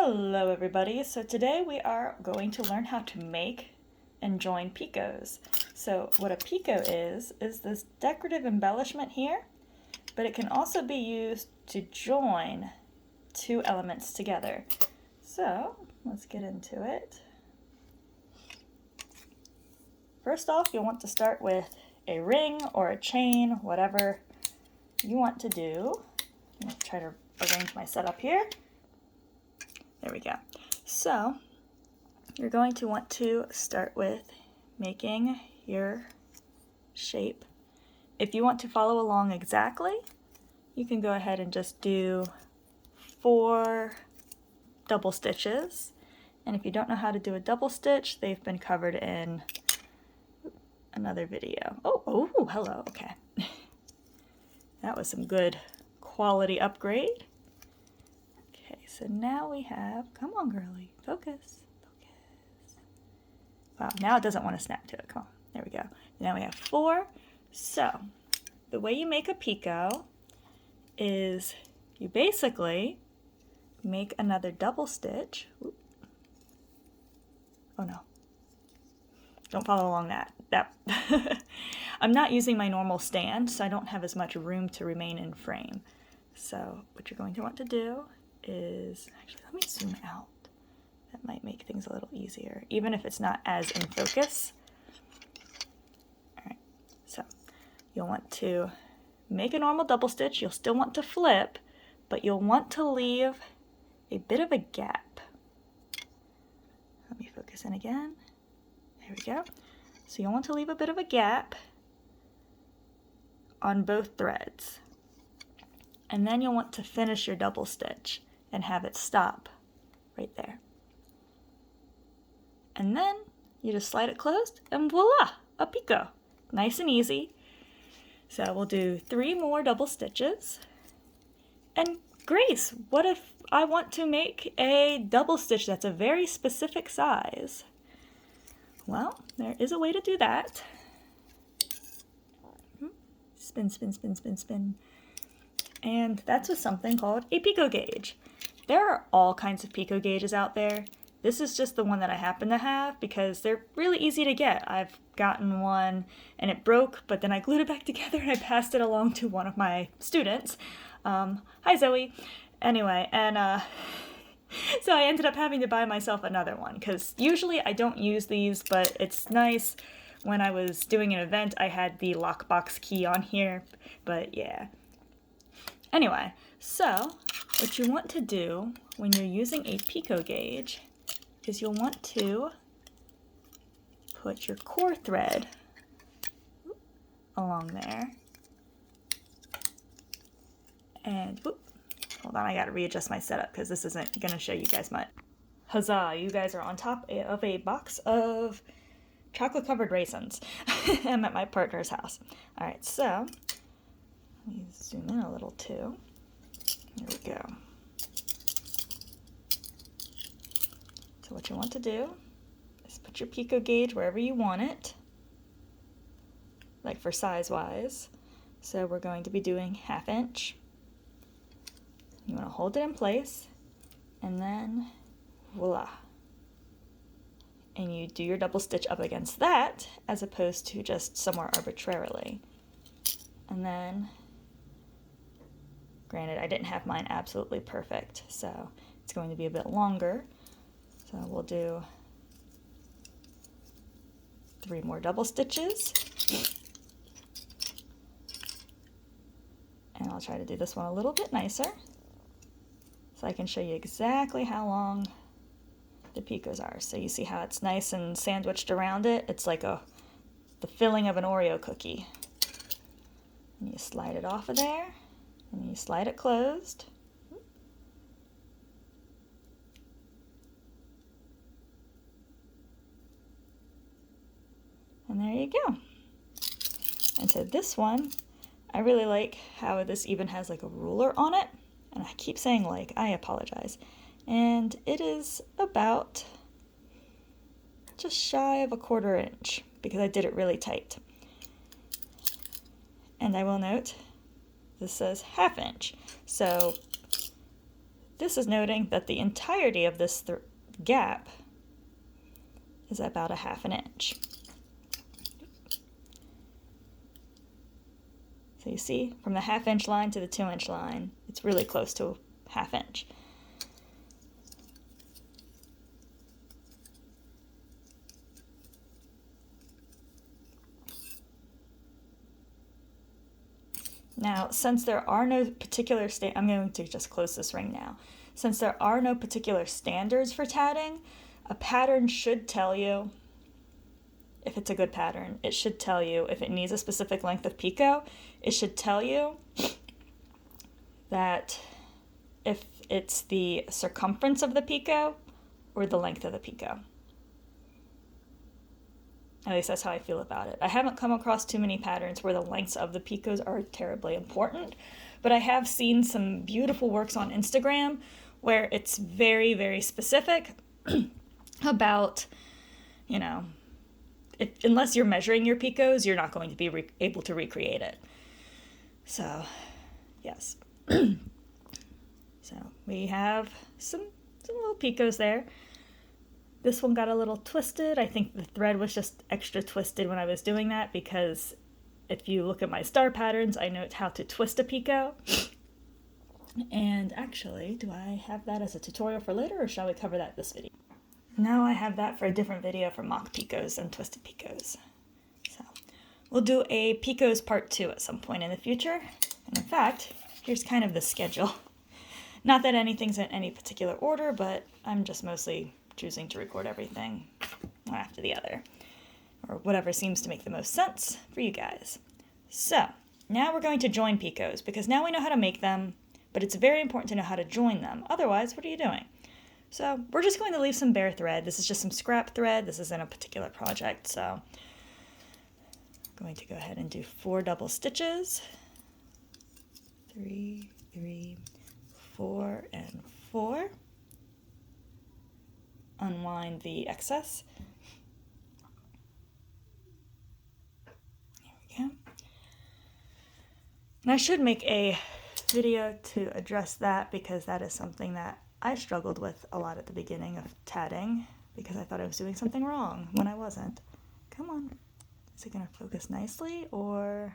Hello everybody. So today we are going to learn how to make and join picots. So what a picot is this decorative embellishment here, but it can also be used to join two elements together. So let's get into it. First off, you'll want to start with a ring or a chain, whatever you want to do. I'm going to try to arrange my setup here. There we go. So you're going to want to start with making your shape. If you want to follow along exactly, you can go ahead and just do 4 double stitches. And if you don't know how to do a double stitch, they've been covered in another video. Oh, hello, okay. That was some good quality upgrade. Okay, so now we have, come on girly, focus. Wow, now it doesn't want to snap to it, come on, there we go. Now we have 4. So, the way you make a picot is you basically make another double stitch. Oop. Oh no, don't follow along that. I'm not using my normal stand, so I don't have as much room to remain in frame. So, what you're going to want to do is, actually let me zoom out. That might make things a little easier, even if it's not as in focus. Alright, so you'll want to make a normal double stitch. You'll still want to flip, but you'll want to leave a bit of a gap. Let me focus in again. There we go. So you'll want to leave a bit of a gap on both threads. And then you'll want to finish your double stitch and have it stop right there. And then you just slide it closed and voila, a picot. Nice and easy. So we'll do 3 more double stitches. And Grace, what if I want to make a double stitch that's a very specific size? Well, there is a way to do that. Spin, spin, spin, spin, spin. And that's with something called a picot gauge. There are all kinds of picot gauges out there. This is just the one that I happen to have because they're really easy to get. I've gotten one and it broke, but then I glued it back together and I passed it along to one of my students. Hi Zoe. Anyway, and so I ended up having to buy myself another one because usually I don't use these, but it's nice. When I was doing an event, I had the lockbox key on here, but yeah. Anyway, so what you want to do when you're using a picot gauge is you'll want to put your core thread along there. And, whoop, hold on, I gotta readjust my setup because this isn't gonna show you guys much. Huzzah, you guys are on top of a box of chocolate covered raisins. I'm at my partner's house. All right, so let me zoom in a little too. There we go. So what you want to do is put your picot gauge wherever you want it, like for size-wise. So we're going to be doing 1/2 inch. You want to hold it in place, and then voila. And you do your double stitch up against that, as opposed to just somewhere arbitrarily. And then, granted, I didn't have mine absolutely perfect, so it's going to be a bit longer. So we'll do 3 more double stitches. And I'll try to do this one a little bit nicer, so I can show you exactly how long the picots are. So you see how it's nice and sandwiched around it? It's like the filling of an Oreo cookie. And you slide it off of there, and you slide it closed. And there you go. And so this one, I really like how this even has like a ruler on it. And I keep saying like, I apologize. And it is about just shy of 1/4 inch because I did it really tight. And I will note, this says 1/2 inch. So this is noting that the entirety of this gap is about a 1/2 inch. So you see, from the 1/2 inch line to the 2 inch line, it's really close to a 1/2 inch. Now, since there are no particular I'm going to just close this ring now. Since there are no particular standards for tatting, a pattern should tell you if it's a good pattern. It should tell you if it needs a specific length of picot. It should tell you that if it's the circumference of the picot or the length of the picot. At least that's how I feel about it. I haven't come across too many patterns where the lengths of the picots are terribly important, but I have seen some beautiful works on Instagram where it's very, very specific about, you know, unless you're measuring your picots, you're not going to be able to recreate it. So, yes. So we have some little picots there. This one got a little twisted. I think the thread was just extra twisted when I was doing that because if you look at my star patterns, I know how to twist a picot. And actually, do I have that as a tutorial for later or shall we cover that this video? No, I have that for a different video for mock picots and twisted picots. So we'll do a picots part 2 at some point in the future. And in fact, here's kind of the schedule. Not that anything's in any particular order, but I'm just mostly choosing to record everything one after the other, or whatever seems to make the most sense for you guys. So now we're going to join picots because now we know how to make them, but it's very important to know how to join them. Otherwise, what are you doing? So we're just going to leave some bare thread. This is just some scrap thread. This isn't a particular project, so I'm going to go ahead and do 4 double stitches. 3, 3, 4, and 4. Unwind the excess. There we go. And I should make a video to address that because that is something that I struggled with a lot at the beginning of tatting because I thought I was doing something wrong when I wasn't. Come on. Is it going to focus nicely or...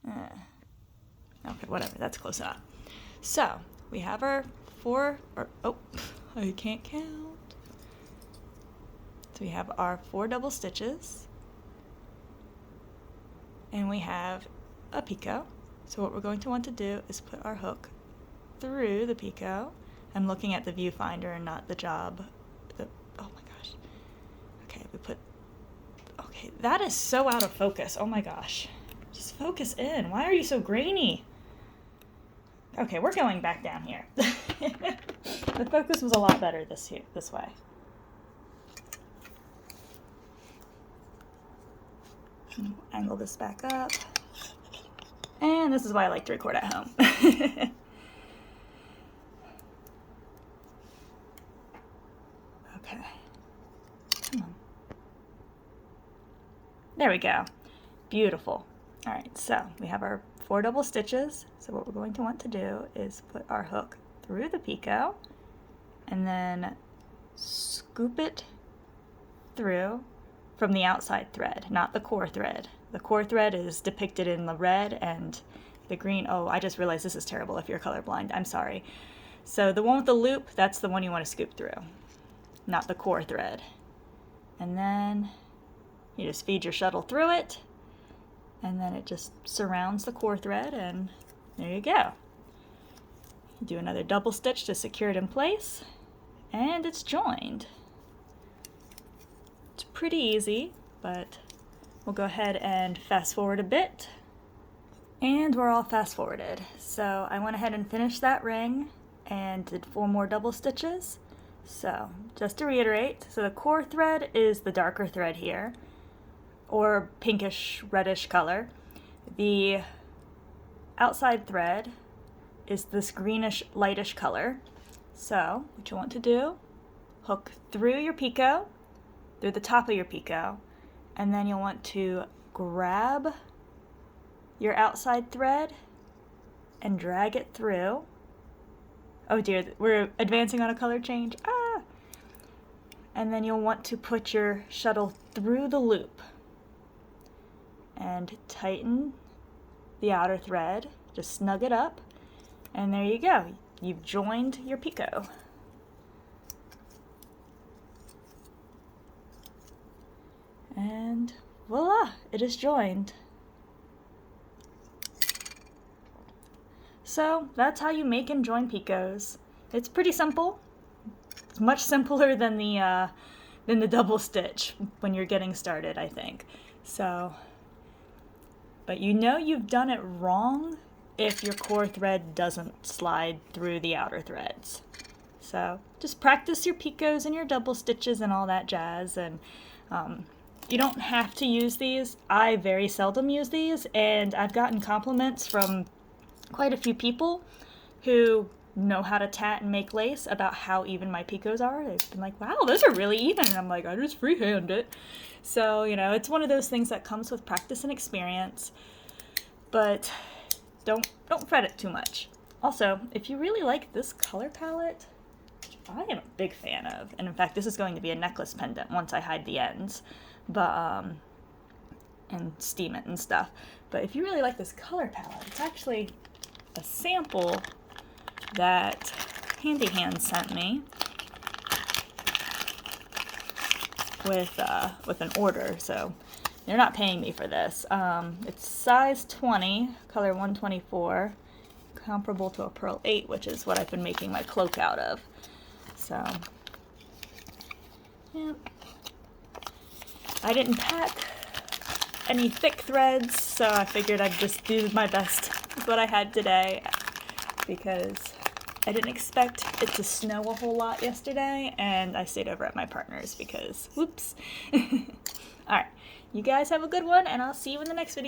Okay, whatever. That's close enough. So, we have our 4... oh, I can't count. So we have our 4 double stitches, and we have a picot. So what we're going to want to do is put our hook through the picot. I'm looking at the viewfinder and not the job. Oh my gosh. Okay, okay, that is so out of focus. Oh my gosh. Just focus in. Why are you so grainy? Okay, we're going back down here. The focus was a lot better this way. Angle this back up. And this is why I like to record at home. Okay. Come on. There we go. Beautiful. All right, so we have our 4 double stitches. So what we're going to want to do is put our hook through the picot and then scoop it through from the outside thread, not the core thread. The core thread is depicted in the red and the green. Oh, I just realized this is terrible if you're colorblind. I'm sorry. So the one with the loop, that's the one you want to scoop through, not the core thread. And then you just feed your shuttle through it, and then it just surrounds the core thread, and there you go. Do another double stitch to secure it in place, and it's joined. It's pretty easy, but we'll go ahead and fast forward a bit. And we're all fast forwarded. So I went ahead and finished that ring and did 4 more double stitches. So just to reiterate, so the core thread is the darker thread here, or pinkish reddish color. The outside thread is this greenish lightish color. So what you want to do, hook through your picot, through the top of your picot, and then you'll want to grab your outside thread and drag it through Oh dear, we're advancing on a color change. Ah! And then you'll want to put your shuttle through the loop and tighten the outer thread. Just snug it up, and there you go. You've joined your picot. And voila, it is joined. So that's how you make and join picots. It's pretty simple. It's much simpler than the double stitch when you're getting started, I think. So, but you know you've done it wrong if your core thread doesn't slide through the outer threads. So just practice your picots and your double stitches and all that jazz. And you don't have to use these. I very seldom use these, and I've gotten compliments from quite a few people who know how to tat and make lace about how even my picots are. They've been like, wow, those are really even. And I'm like, I just freehand it. So, you know, it's one of those things that comes with practice and experience, but don't fret it too much. Also, if you really like this color palette, which I am a big fan of, and in fact, this is going to be a necklace pendant once I hide the ends, but, and steam it and stuff. But if you really like this color palette, it's actually a sample that Handy Hand sent me with an order, so they're not paying me for this. It's size 20, color 124, comparable to a Pearl 8, which is what I've been making my cloak out of. So, yeah. I didn't pack any thick threads, so I figured I'd just do my best with what I had today, because I didn't expect it to snow a whole lot yesterday, and I stayed over at my partner's because, whoops. Alright, you guys have a good one, and I'll see you in the next video.